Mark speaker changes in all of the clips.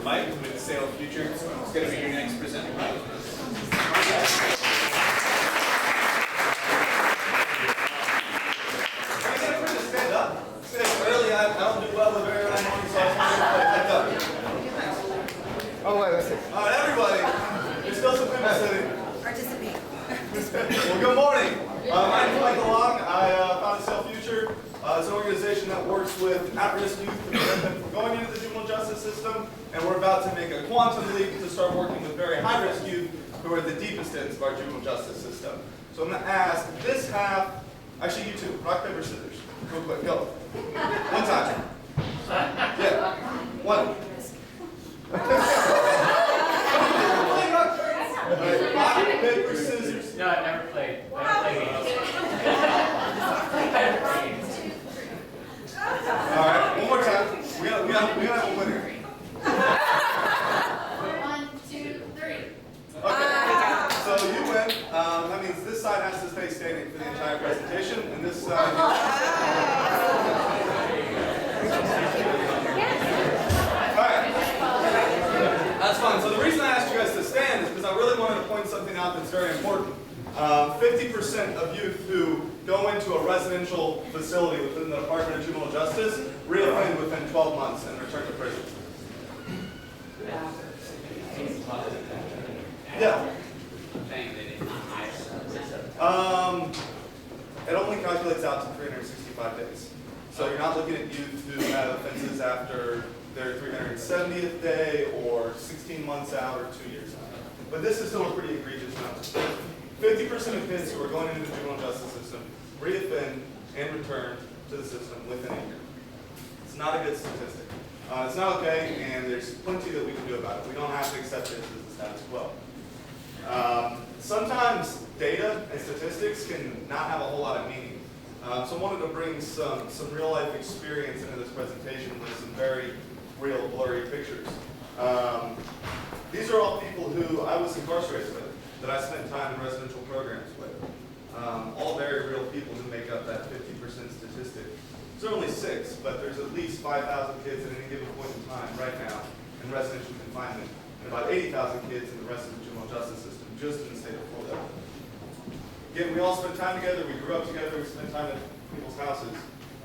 Speaker 1: Mike with SailFuture. It's going to be your next presenter, Mike. Stand up. Early, I don't do well with very early morning, so I just want to stand up.
Speaker 2: Oh, wait, let's see.
Speaker 1: All right, everybody. There's still some people sitting.
Speaker 3: Participate.
Speaker 1: Well, good morning. My name is Michael Long. I founded SailFuture. It's an organization that works with at-risk youth to prevent them from going into the juvenile justice system, and we're about to make a quantum leap to start working with very high-risk youth who are the deepest ends of our juvenile justice system. So I'm going to ask this half, actually you two, rock, paper, scissors. Real quick, go. One time. Yeah. One. Rock, paper, scissors.
Speaker 4: No, I've never played. I don't play games.
Speaker 1: All right, one more time. We gotta have a winner.
Speaker 5: 1, 2, 3.
Speaker 1: Okay. So you win. That means this side has to stay standing for the entire presentation, and this side. That's fine. So the reason I asked you guys to stand is because I really wanted to point something out that's very important. 50% of youth who go into a residential facility within the Department of Juvenile Justice reoffend within 12 months and return to prison. Yeah. It only calculates out to 365 days. So you're not looking at youth who have offenses after their 370th day or 16 months out or 2 years out. But this is still a pretty egregious number. 50% of kids who are going into the juvenile justice system reoffend and return to the system within a year. It's not a good statistic. It's not okay, and there's plenty that we can do about it. We don't have to accept this as the status quo. Sometimes data and statistics can not have a whole lot of meaning. So I wanted to bring some real life experience into this presentation with some very real blurry pictures. These are all people who I was incarcerated with, that I spent time in residential programs with. All very real people who make up that 50% statistic. There's only 6, but there's at least 5,000 kids at any given point in time right now in residential confinement, and about 80,000 kids in the rest of the juvenile justice system, just in the state of Florida. Again, we all spent time together, we grew up together, we spent time at people's houses.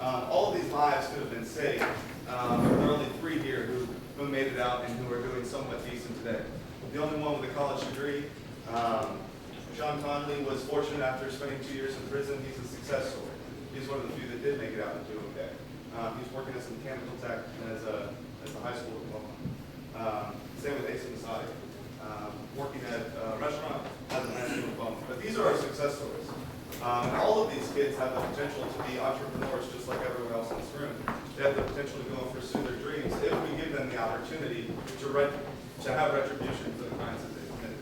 Speaker 1: All of these lives could have been saved. There are only 3 here who made it out and who are doing somewhat decent today. The only one with a college degree, John Conley, was fortunate after spending 2 years in prison. He's a success story. He's one of the few that did make it out and do okay. He's working as a mechanical tech as a high school diploma. Same with Ace Masadi. Working at a restaurant as a high school diploma. But these are our success stories. And all of these kids have the potential to be entrepreneurs just like everyone else in this room. They have the potential to go and pursue their dreams if we give them the opportunity to have retribution for the crimes that they committed.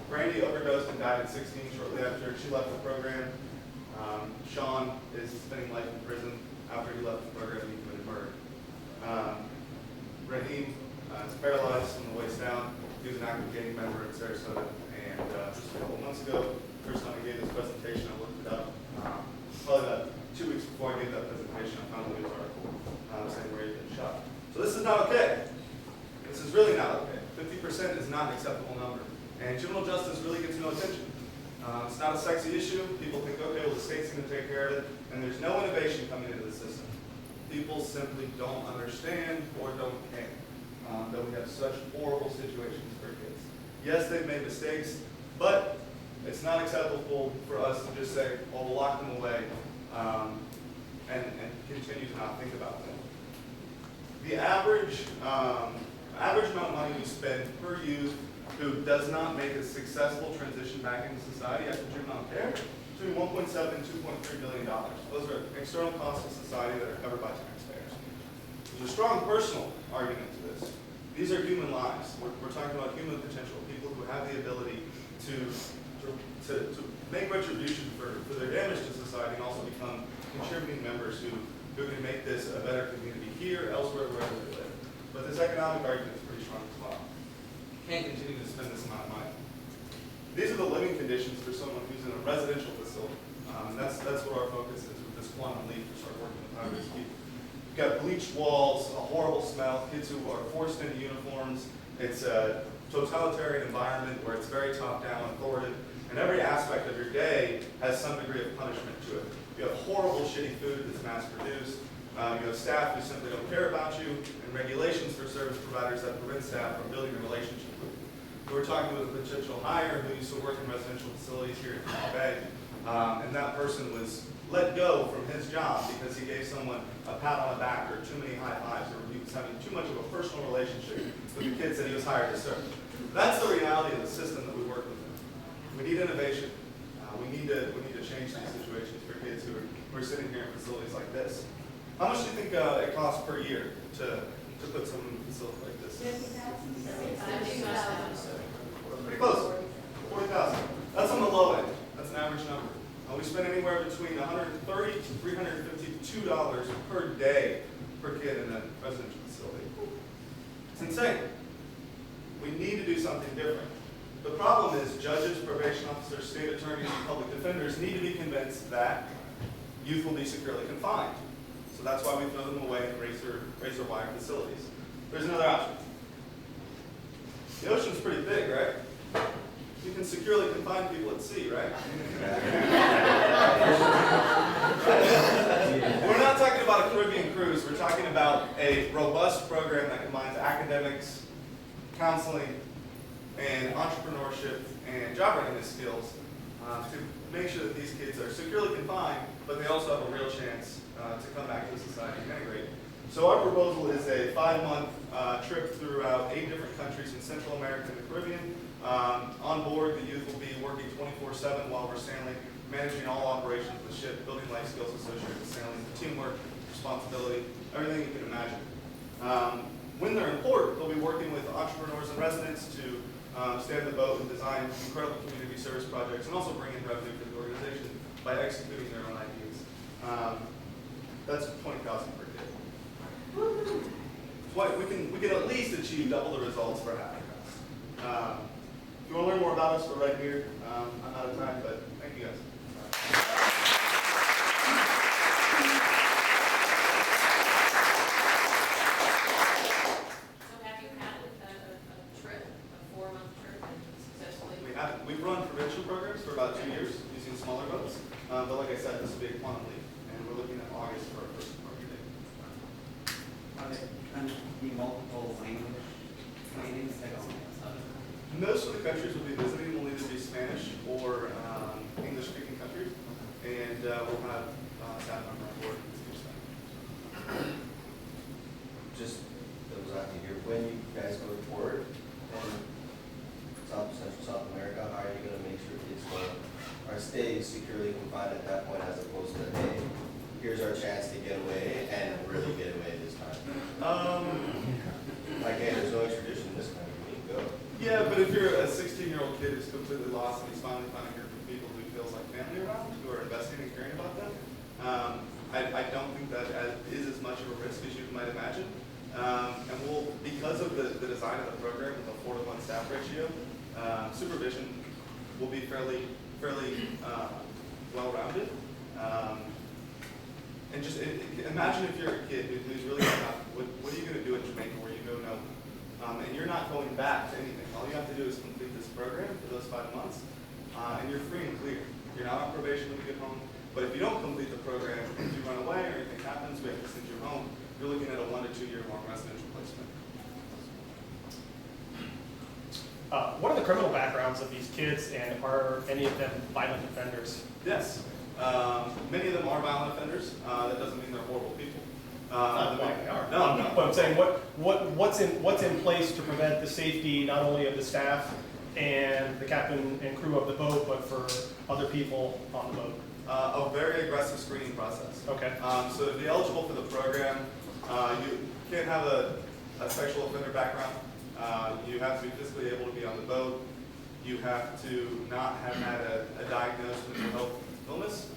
Speaker 1: Brandy overdosed and died at 16 shortly after she left the program. Sean is spending life in prison. After he left the program, he committed murder. Raheem is paralyzed from the waist down. He was an active gang member in Sarasota. And just a couple months ago, the first time I gave this presentation, I looked it up. Probably about 2 weeks before I gave that presentation, I found a news article saying where he'd been shot. So this is not okay. This is really not okay. 50% is not an acceptable number. And juvenile justice really gets no attention. It's not a sexy issue. People think, okay, well, the state's going to take care of it. And there's no innovation coming into the system. People simply don't understand or don't care that we have such horrible situations for kids. Yes, they've made mistakes, but it's not acceptable for us to just say, well, we'll lock them away and continue to not think about them. The average amount of money we spend per youth who does not make a successful transition back into society after juvenile care is between $1.7 and $2.3 billion. Those are external costs to society that are covered by taxpayers. There's a strong personal argument to this. These are human lives. We're talking about human potential, people who have the ability to make retribution for their damage to society and also become contributing members who can make this a better community here, elsewhere, wherever they live. But this economic argument is pretty strong as well. You can't continue to spend this amount of money. These are the living conditions for someone who's in a residential facility. That's what our focus is with this quantum leap to start working with high-risk people. You've got bleached walls, a horrible smell, kids who are forced into uniforms. It's a totalitarian environment where it's very top-down, authoritative, and every aspect of your day has some degree of punishment to it. You have horrible, shitty food that's mass-produced. You have staff who simply don't care about you, and regulations for service providers that prevent staff from building a relationship with you. We were talking with a potential hire who used to work in residential facilities here in Tampa Bay, and that person was let go from his job because he gave someone a pat on the back or too many high fives, or he was having too much of a personal relationship with the kids that he was hired to serve. That's the reality of the system that we work within. We need innovation. We need to change these situations for kids who are sitting here in facilities like this. How much do you think it costs per year to put someone in a facility like this? Pretty close. 40,000. That's on the low end. That's an average number. We spend anywhere between $130 to $352 per day per kid in a residential facility. It's insane. We need to do something different. The problem is judges, probation officers, state attorneys, and public defenders need to be convinced that youth will be securely confined. So that's why we throw them away in razor wire facilities. There's another option. The ocean's pretty big, right? You can securely confine people at sea, right? We're not talking about a Caribbean cruise. We're talking about a robust program that combines academics, counseling, and entrepreneurship and job readiness skills to make sure that these kids are securely confined, but they also have a real chance to come back to society and integrate. So our proposal is a 5-month trip throughout 8 different countries in Central America and the Caribbean. On board, the youth will be working 24/7 while we're sailing, managing all operations of the ship, building life skills associated with sailing, teamwork, responsibility, everything you can imagine. When they're in port, they'll be working with entrepreneurs and residents to stand the boat and design incredible community service projects, and also bring in revenue for the organization by executing their own ideas. That's $20,000 per kid. We can at least achieve double the results for half the cost. If you want to learn more about us, we're right here. I'm out of time, but thank you guys.
Speaker 5: So have you had a trip, a 4-month trip, successfully?
Speaker 1: We've run provincial programs for about 2 years using smaller boats, but like I said, this will be a quantum leap, and we're looking at August for our first market day.
Speaker 2: Are there going to be multiple language trainings?
Speaker 1: Most of the countries we'll be visiting will either be Spanish or English-speaking countries, and we'll have staff member on board to speak Spanish.
Speaker 3: Just those out here, when you guys go forward in Central South America, how are you going to make sure kids are stay securely confined at that point, as opposed to, hey, here's our chance to get away and really get away this time? Like, hey, there's no extradition in this country, we need to go.
Speaker 1: Yeah, but if you're a 16-year-old kid who's completely lost and he's finally finding a group of people who he feels like family around, who are investing and caring about them, I don't think that is as much of a risk as you might imagine. And because of the design of the program with a 4-to-1 staff ratio, supervision will be fairly well-rounded. And just imagine if you're a kid who's really tough, what are you going to do in Jamaica where you go no? And you're not going back to anything. All you have to do is complete this program for those 5 months, and you're free and clear. You're not on probation when you get home. But if you don't complete the program, if you run away or anything happens, we have to send you home. You're looking at a 1 to 2 year long residential placement.
Speaker 6: What are the criminal backgrounds of these kids, and are any of them violent offenders?
Speaker 1: Yes. Many of them are violent offenders. That doesn't mean they're horrible people.
Speaker 6: Not that they are.
Speaker 1: No.
Speaker 6: But I'm saying, what's in place to prevent the safety not only of the staff and the captain and crew of the boat, but for other people on the boat?
Speaker 1: A very aggressive screening process.
Speaker 6: Okay.
Speaker 1: So to be eligible for the program, you can't have a sexual offender background. You have to be physically able to be on the boat. You have to not have had a diagnosed mental health illness.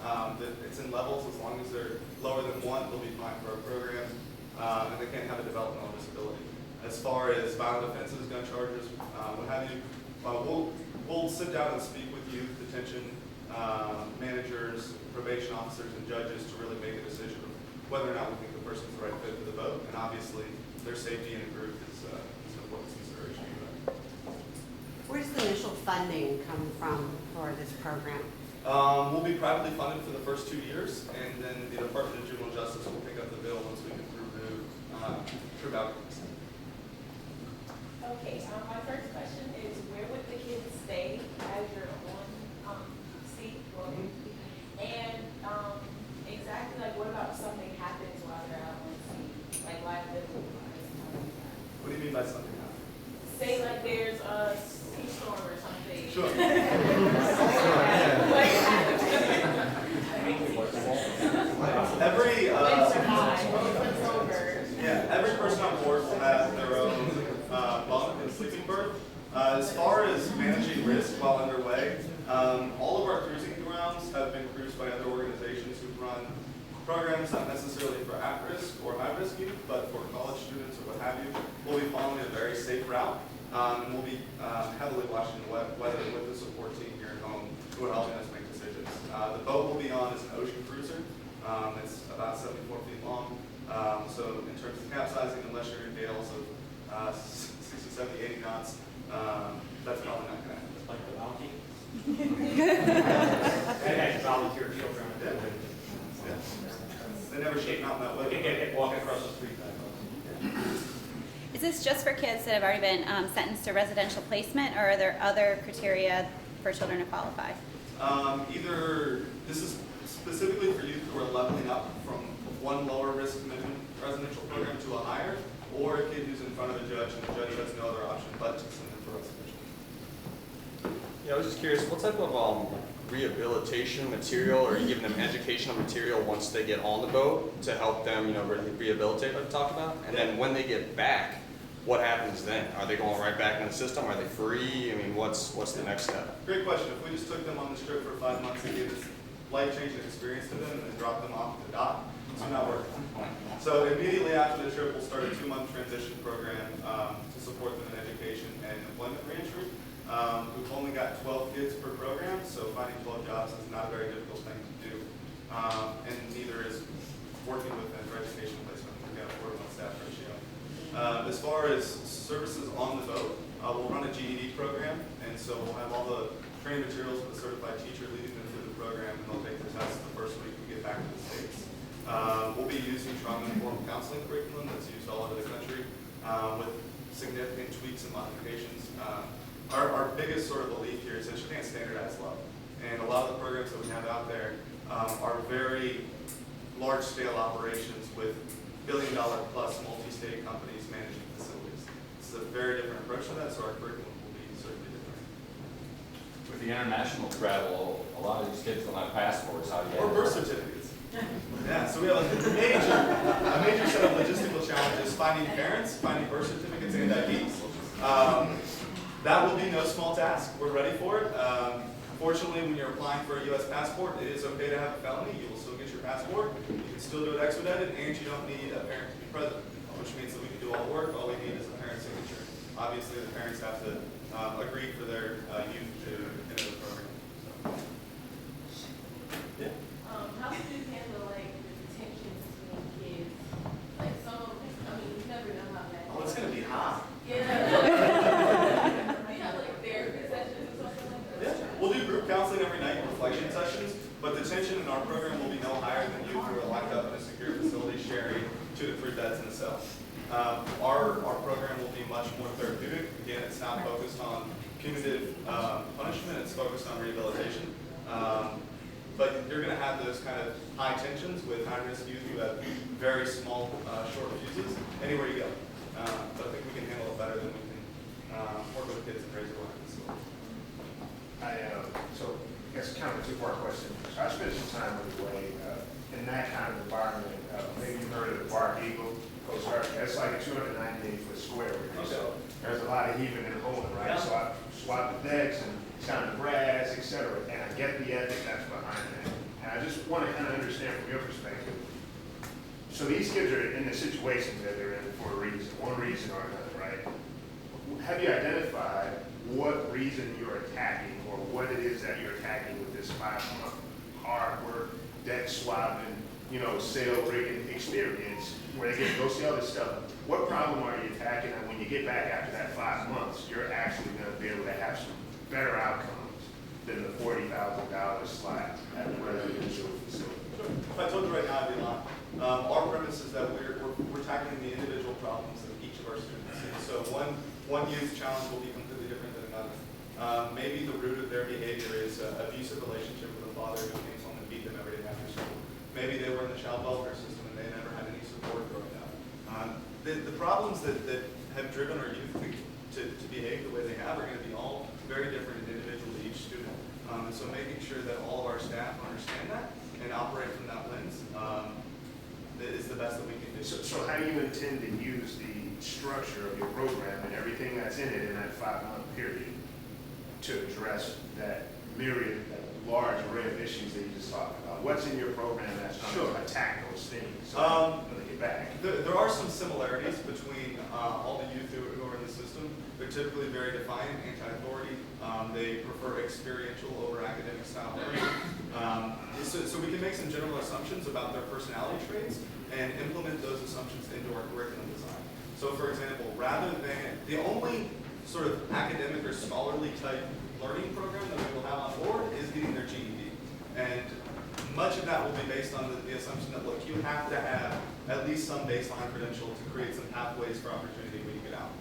Speaker 1: It's in levels. As long as they're lower than 1, they'll be fine for our program. And they can't have a developmental disability. As far as violent offenses, gun charges, what have you, we'll sit down and speak with youth detention managers, probation officers, and judges to really make a decision of whether or not we think the person's the right fit for the boat, and obviously their safety in a group is an important consideration.
Speaker 7: Where does the initial funding come from for this program?
Speaker 1: We'll be privately funded for the first 2 years, and then the Department of Juvenile Justice will pick up the bill once we can remove troop outcomes.
Speaker 8: Okay, my first question is, where would the kids stay as you're on seat? And exactly like, what about if something happens while they're out on seat, like liability?
Speaker 1: What do you mean by something happening?
Speaker 8: Say like there's a sea storm or something.
Speaker 1: Sure. Every person on board will have their own bunk and sleeping berth. As far as managing risk while underway, all of our cruising grounds have been cruised by other organizations who run programs not necessarily for at-risk or high-risk youth, but for college students or what have you. We'll be following a very safe route, and we'll be heavily watching the weather with the support team here at home who are helping us make decisions. The boat we'll be on is an ocean cruiser. It's about 74 feet long. So in terms of capsizing, unless you're in gales of 60, 70, 80 knots, that's probably not going to happen.
Speaker 4: Like the bounty? And volunteer children.
Speaker 1: Yeah. They never shake out in that weather.
Speaker 4: They get walking across the street.
Speaker 9: Is this just for kids that have already been sentenced to residential placement, or are there other criteria for children to qualify?
Speaker 1: Either this is specifically for youth who are leveling up from one lower risk minimum residential program to a higher, or a kid who's in front of a judge and the judge has no other option but to send them for residential.
Speaker 10: Yeah, I was just curious, what type of rehabilitation material, or are you giving them educational material once they get on the boat to help them, rehabilitate like we talked about? And then when they get back, what happens then? Are they going right back in the system? Are they free? I mean, what's the next step?
Speaker 1: Great question. If we just took them on this trip for 5 months and gave this life-changing experience to them and then dropped them off at the dock, it's not working. So immediately after the trip, we'll start a 2-month transition program to support them in education and employment reentry. We've only got 12 kids per program, so finding 12 jobs is not a very difficult thing to do. And neither is working with them for education placement. We've got a 4-to-1 staff ratio. As far as services on the boat, we'll run a GED program, and so we'll have all the training materials with a certified teacher leading them through the program, and they'll take the test the first week we get back to the States. We'll be using trauma-informed counseling curriculum that's used all over the country with significant tweaks and modifications. Our biggest sort of belief here is that you can't standardize love. And a lot of the programs that we have out there are very large-scale operations with billion-dollar-plus multi-state companies managing facilities. It's a very different approach to that, so our curriculum will be certainly different.
Speaker 11: With the international travel, a lot of these kids don't have passports. How do you
Speaker 1: Or birth certificates. Yeah, so we have a major set of logistical challenges: finding parents, finding birth certificates, and IDs. That will be no small task. We're ready for it. Fortunately, when you're applying for a U.S. passport, it is okay to have a felony. You will still get your passport. You can still do it expedited, and you don't need a parent to be present, which means that we can do all the work. All we need is a parent's signature. Obviously, the parents have to agree for their youth to enter the program. So. Yeah.
Speaker 8: How do you handle like the detentions between kids? Like some of them, I mean, you never know how that.
Speaker 1: Oh, it's gonna be hot.
Speaker 8: Yeah. You have like therapy sessions or something like that?
Speaker 1: Yeah. We'll do group counseling every night, reflection sessions, but the tension in our program will be no higher than youth who are locked up in a secure facility sharing 2 to 3 beds in a cell. Our program will be much more therapeutic. Again, it's not focused on punitive punishment, it's focused on rehabilitation. But you're going to have those kind of high tensions with high-risk youth who have very small, short fuses anywhere you go. But I think we can handle it better than we can work with kids and raise awareness.
Speaker 12: So I guess kind of a 2-part question. So I spent some time with the way in that kind of environment. Maybe you've heard of the Bark Eagle Coast Guard. That's like a 298-foot square. Okay. So there's a lot of heaving and holding, right? Yeah. So I swapped the decks and kind of grass, etc. And I get the ethic that's behind that. And I just want to kind of understand from your perspective. So these kids are in the situations that they're in for a reason, one reason or another, right? Have you identified what reason you're attacking, or what it is that you're attacking with this 5-month hard work, deck swapping, sail rigging experience where they get to go see all this stuff. What problem are you attacking? And when you get back after that 5 months, you're actually going to be able to have some better outcomes than the $40,000 slot at the residential facility.
Speaker 1: If I told you right now, I'd be lying. Our premise is that we're tackling the individual problems of each of our students. And so one youth challenge will be completely different than another. Maybe the root of their behavior is an abusive relationship with a father who came home and beat them every day after school. Maybe they were in the child welfare system and they never had any support growing up. The problems that have driven our youth to behave the way they have are going to be all very different and individual to each student. And so making sure that all of our staff understand that and operate from that lens is the best that we can do.
Speaker 12: So how do you intend to use the structure of your program and everything that's in it in that 5-month period to address that myriad, that large array of issues that you just talked about? What's in your program that's going to attack those things when they get back?
Speaker 1: There are some similarities between all the youth who are in the system. They're typically very defiant, anti-authority. They prefer experiential over academic style learning. So we can make some general assumptions about their personality traits and implement those assumptions into our curriculum design. So for example, rather than the only sort of academic or scholarly type learning program that we will have on board is getting their GED. And much of that will be based on the assumption that, look, you have to have at least some baseline credential to create some pathways for opportunity when you get out.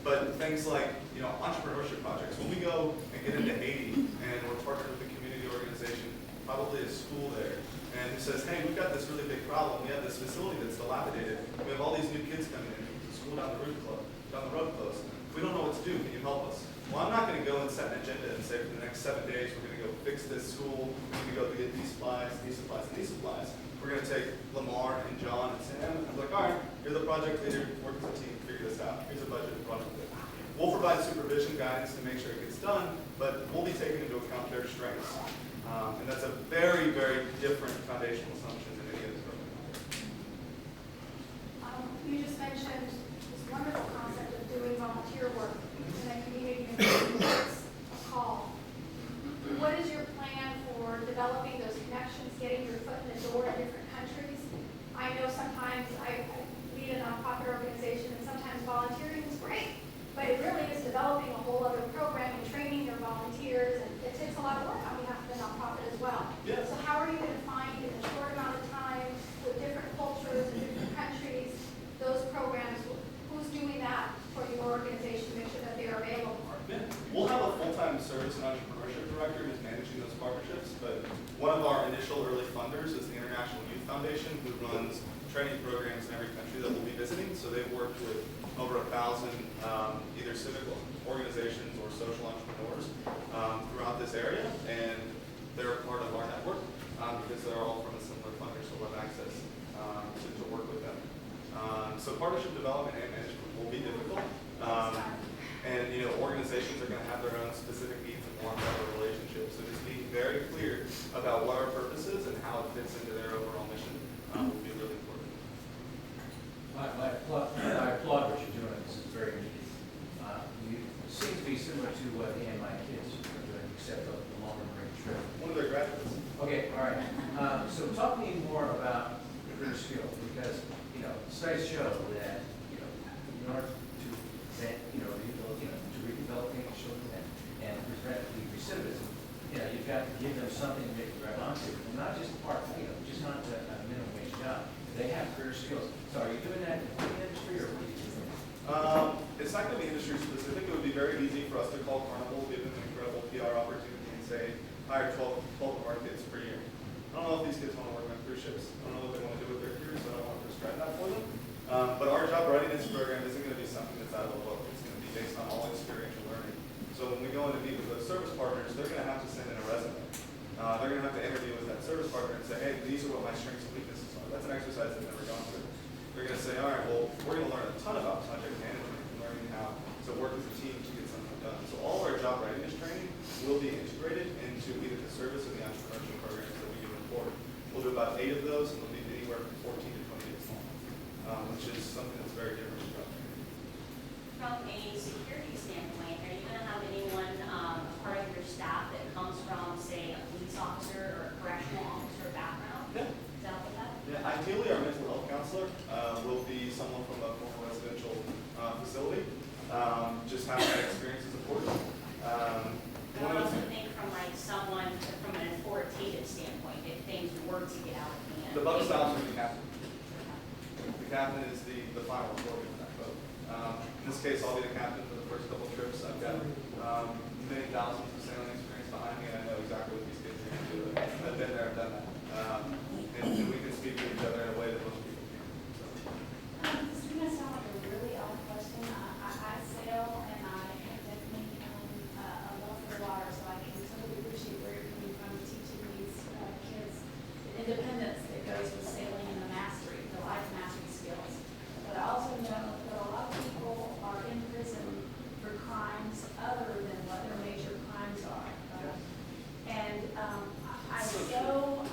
Speaker 1: But things like, entrepreneurship projects. When we go and get into Haiti and we're partnered with a community organization, probably a school there, and who says, hey, we've got this really big problem. We have this facility that's dilapidated. We have all these new kids coming in. The school down the road closed. We don't know what to do. Can you help us? Well, I'm not going to go and set an agenda and say for the next 7 days we're going to go fix this school. We're going to go get these supplies, these supplies, and these supplies. We're going to take Lamar and John and Sam and I'm like, all right, you're the project leader. Work as a team. Figure this out. Here's a budget and project. We'll provide supervision guidance to make sure it gets done, but we'll be taking into account their strengths. And that's a very, very different foundational assumption than any of the program.
Speaker 13: You just mentioned this wonderful concept of doing volunteer work in a community and a call. What is your plan for developing those connections, getting your foot in the door in different countries? I know sometimes I lead a nonprofit organization and sometimes volunteering is great, but it really is developing a whole other program and training your volunteers, and it takes a lot of work on behalf of the nonprofit as well.
Speaker 1: Yes.
Speaker 13: So how are you going to find in a short amount of time with different cultures and different countries, those programs, who's doing that for your organization to make sure that they are available?
Speaker 1: Yeah. We'll have a full-time service and entrepreneurship director who's managing those partnerships, but one of our initial early funders is the International Youth Foundation, who runs training programs in every country that we'll be visiting. So they've worked with over 1,000 either civic organizations or social entrepreneurs throughout this area, and they're a part of our network because they're all from a similar funder, so we'll have access to work with them. So partnership development and management will be difficult, and organizations are going to have their own specific needs and want better relationships. So just being very clear about what our purpose is and how it fits into their overall mission will be really important.
Speaker 14: I applaud what you're doing. This is very neat. You seem to be similar to what me and my kids are doing, except the longer range trip.
Speaker 1: One of their graduates.
Speaker 14: Okay, all right. So talk to me more about the career skills, because studies show that in order to rehabilitate children and prevent the recidivism, you've got to give them something to make grab onto, and not just just not a minimum wage job. They have career skills. So are you doing that in the industry, or what are you doing?
Speaker 1: It's not going to be industry specific. It would be very easy for us to call Carnival, give them an incredible PR opportunity, and say, hire 12 of our kids per year. I don't know if these kids want to work on cruise ships. I don't know what they want to do with their careers, so I don't want to prescribe that for them. But our job readiness program isn't going to be something that's out of the book. It's going to be based on all experiential learning. So when we go in to meet with those service partners, they're going to have to send in a resume. They're going to have to interview with that service partner and say, hey, these are what my strengths and weaknesses are. That's an exercise they've never gone through. They're going to say, all right, well, we're going to learn a ton about project management and learning how to work as a team to get something done. So all of our job readiness training will be integrated into either the service or the entrepreneurship programs that we do in Florida. We'll do about 8 of those, and they'll be anywhere from 14 to 20 days long, which is something that's very different from
Speaker 15: From a security standpoint, are you going to have anyone part of your staff that comes from, say, a police officer or a correctional officer background?
Speaker 1: Yeah. ideally, our mental health counselor will be someone from a formal residential facility. Just having that experience is important.
Speaker 15: I would also think from like someone, from an authoritative standpoint, if things were to get out of hand.
Speaker 1: The buck stops with the captain. The captain is the final authority on that boat. In this case, I'll be the captain for the first couple of trips. I've got many thousands of sailing experience behind me, and I know exactly what these kids are going to do. I've been there, I've done that. And we can speak to each other in a way that most people can't. So.
Speaker 13: This is going to sound like a really odd question. I sail and I have definitely a love for water, so I can totally appreciate where you're coming from teaching these kids the independence that goes with sailing and the mastery, the life mastery skills. But I also know that a lot of people are in prison for crimes other than what their major crimes are. And I so don't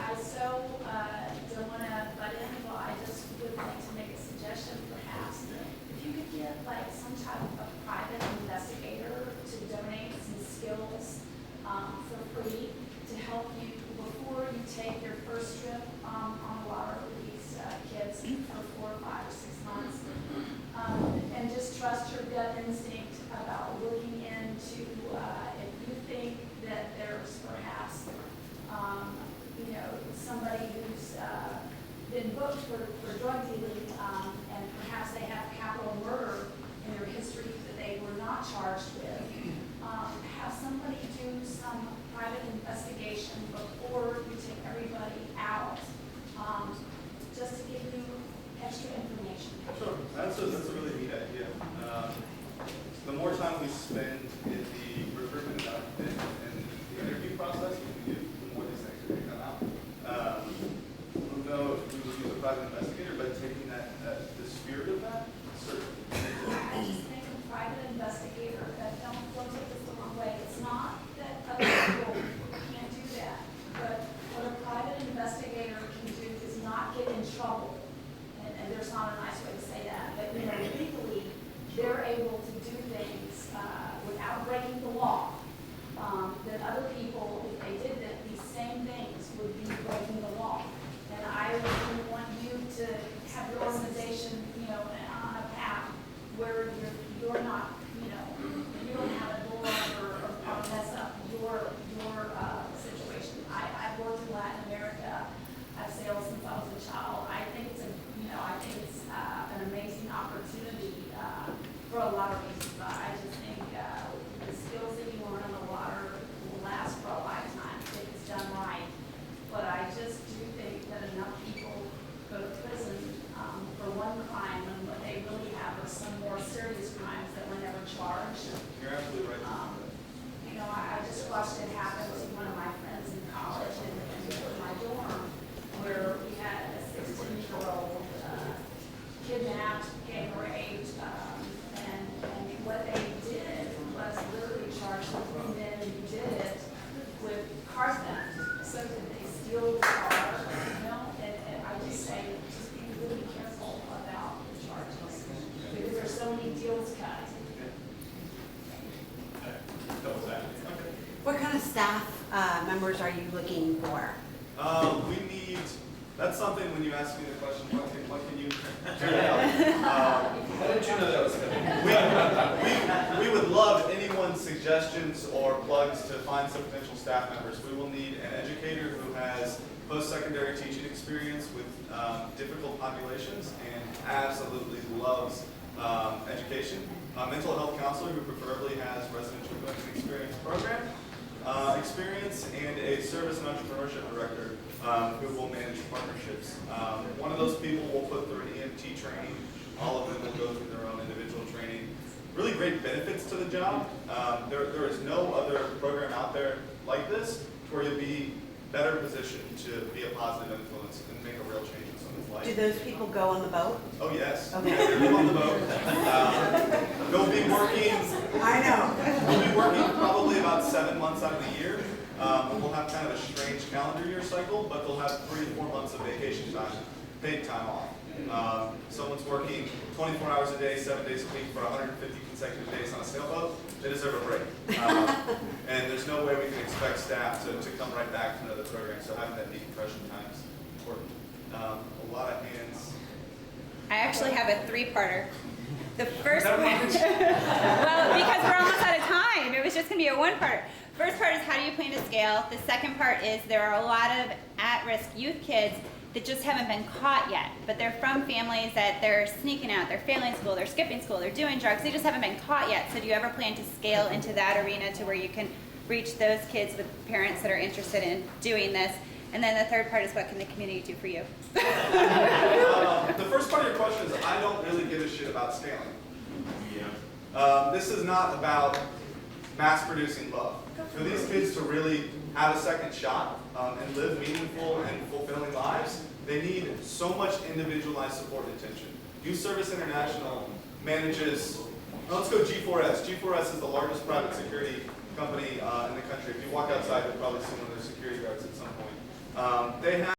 Speaker 13: want to butt in, but I just would like to make a suggestion perhaps. If you could get like some type of private investigator to donate some skills for free to help you before you take your first trip on the water with these kids for 4, 5, or 6 months. And just trust your gut instinct about looking into if you think that there's perhaps somebody who's been booked for drug dealing, and perhaps they have capital murder in their history that they were not charged with. Have somebody do some private investigation before you take everybody out, just to give you extra information.
Speaker 1: Sure, that's a really neat idea. The more time we spend in the recruitment and the interview process, the more these things are going to come out. We know if we would use a private investigator, but taking the spirit of that, certainly.
Speaker 13: I just think a private investigator, don't take this the wrong way, it's not that other people can't do that, but what a private investigator can do is not get in trouble, and there's not a nice way to say that, but legally, they're able to do things without breaking the law, that other people, if they did these same things, would be breaking the law. And I would want you to have your organization, on a path where you're not, you don't have a door or mess up your situation. I've worked in Latin America. I've sailed since I was a child. I think it's an amazing opportunity for a lot of reasons. I just think the skills that you learn in the water will last for a lifetime if it's done right. But I just do think that enough people go to prison for one crime when what they really have are some more serious crimes that were never charged.
Speaker 1: You're absolutely right.
Speaker 13: I just watched it happen to one of my friends in college in my dorm, where we had a 16-year-old kidnapped, gang raped, and what they did was literally charge the 3 men who did it with car theft. So did they steal the car? And I just say, just be really careful about the charges, because there's so many deals cut.
Speaker 7: What kind of staff members are you looking for?
Speaker 1: We need, that's something when you ask me the question, what can you carry out?
Speaker 3: How did you know that was coming?
Speaker 1: We would love anyone's suggestions or plugs to find some potential staff members. We will need an educator who has post-secondary teaching experience with difficult populations and absolutely loves education. A mental health counselor who preferably has residential coaching experience program experience, and a service and entrepreneurship director who will manage partnerships. One of those people will put through an EMT training. All of them will go through their own individual training. Really great benefits to the job. There is no other program out there like this where you'll be better positioned to be a positive influence and make a real change in someone's life.
Speaker 7: Do those people go on the boat?
Speaker 1: Oh, yes.
Speaker 7: Okay.
Speaker 1: Yeah, they're on the boat. They'll be working.
Speaker 7: I know.
Speaker 1: They'll be working probably about 7 months out of the year. We'll have kind of a strange calendar year cycle, but they'll have 3 to 4 months of vacation time, paid time off. Someone's working 24 hours a day, 7 days a week for 150 consecutive days on a sailboat. They deserve a break. And there's no way we can expect staff to come right back to another program. So having that decompression time is important. A lot of hands.
Speaker 9: I actually have a three-parter. The first part, well, because we're almost out of time. It was just gonna be a one-parter. First part is how do you plan to scale? The second part is there are a lot of at-risk youth kids that just haven't been caught yet, but they're from families that they're sneaking out, they're failing school, they're skipping school, they're doing drugs, they just haven't been caught yet. So do you ever plan to scale into that arena to where you can reach those kids with parents that are interested in doing this? And then the third part is what can the community do for you?
Speaker 1: The first part of your question is I don't really give a shit about scaling. This is not about mass producing love. For these kids to really have a second shot and live meaningful and fulfilling lives, they need so much individualized support and attention. Youth Service International manages, let's go G4S. G4S is the largest private security company in the country. If you walk outside, you'll probably see one of their security guards at some point. They have